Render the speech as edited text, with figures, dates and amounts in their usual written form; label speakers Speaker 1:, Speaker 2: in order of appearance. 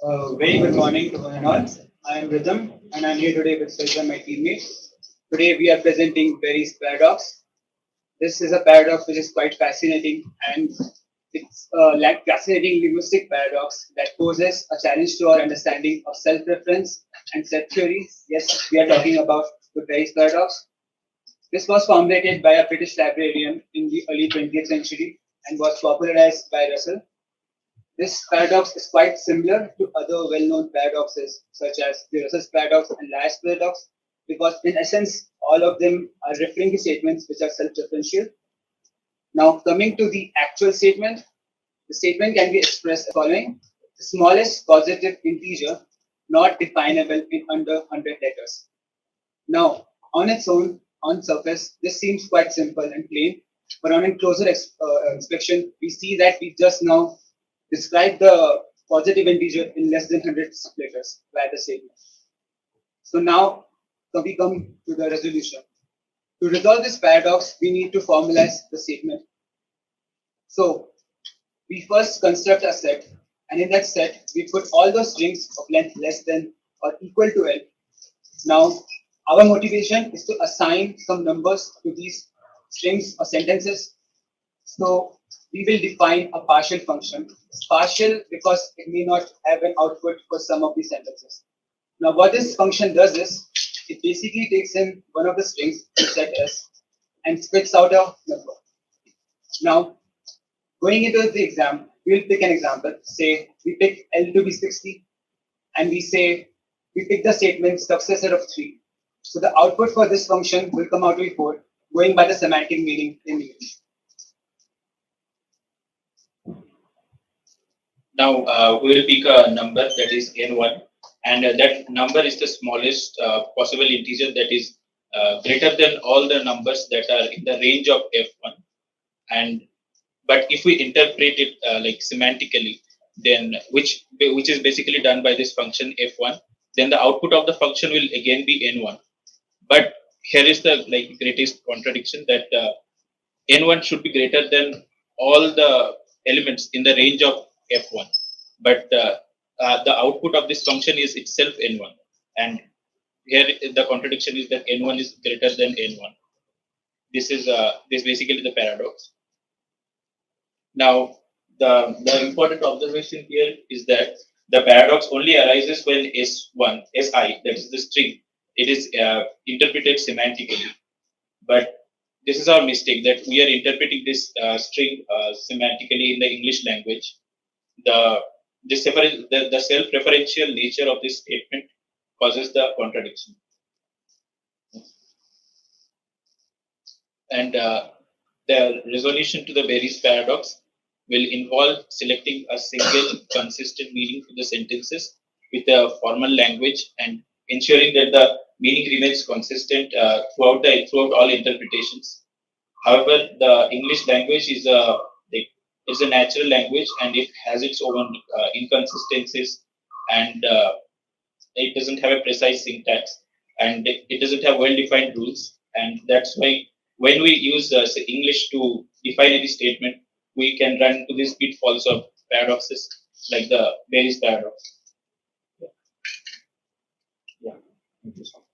Speaker 1: Very good morning to one and all. I am Hridam and I am here today with Sirjan, my teammate. Today we are presenting Berry's paradox. This is a paradox which is quite fascinating and it's a fascinating linguistic paradox that poses a challenge to our understanding of self-reference and set theory. Yes, we are talking about the Berry's paradox. This was formulated by a British librarian in the early 20th century and was popularized by Russell. This paradox is quite similar to other well-known paradoxes, such as the Russell's paradox and Liar's paradox, because in essence, all of them are referring to statements which are self-referential. Now, coming to the actual statement, the statement can be expressed as following: the smallest positive integer not definable in under 100 letters. Now, on its own, on surface, this seems quite simple and plain, but on a closer inspection, we see that we just now describe the positive integer in less than 100 letters by the statement. So now we come to the resolution. To resolve this paradox, we need to formalize the statement. So we first construct a set, and in that set, we put all those strings of length less than or equal to L. Now, our motivation is to assign some numbers to these strings or sentences. So we will define a partial function. It's partial because it may not have an output for some of these sentences. Now, what this function does is, it basically takes in one of the strings, in set S, and spits out a number. Now, going into the exam, we'll pick an example. Say we pick L to be 60, and we say we pick the statement successor of 3. So the output for this function will come out to be 4, going by the semantic meaning in English.
Speaker 2: Now we will pick a number that is n1, and that number is the smallest possible integer that is greater than all the numbers that are in the range of f1. And but if we interpret it like semantically, then which is basically done by this function f1, then the output of the function will again be n1. But here is the greatest contradiction, that n1 should be greater than all the elements in the range of f1, but the output of this function is itself n1, and here the contradiction is that n1 is greater than n1. This is basically the paradox. Now the important observation here is that the paradox only arises when s1 si, that is the string, it is interpreted semantically. But this is our mistake, that we are interpreting this string semantically in the English language. The self-referential nature of this statement causes the contradiction. And the resolution to the Berry's paradox will involve selecting a single consistent meaning to the sentences with a formal language and ensuring that the meaning remains consistent throughout all interpretations. However, the English language is a natural language, and it has its own inconsistencies, and it doesn't have a precise syntax, and it doesn't have well-defined rules. And that's why when we use English to define any statement, we can run into these pitfalls of paradoxes like the Berry's paradox. Yeah. Thank you so much.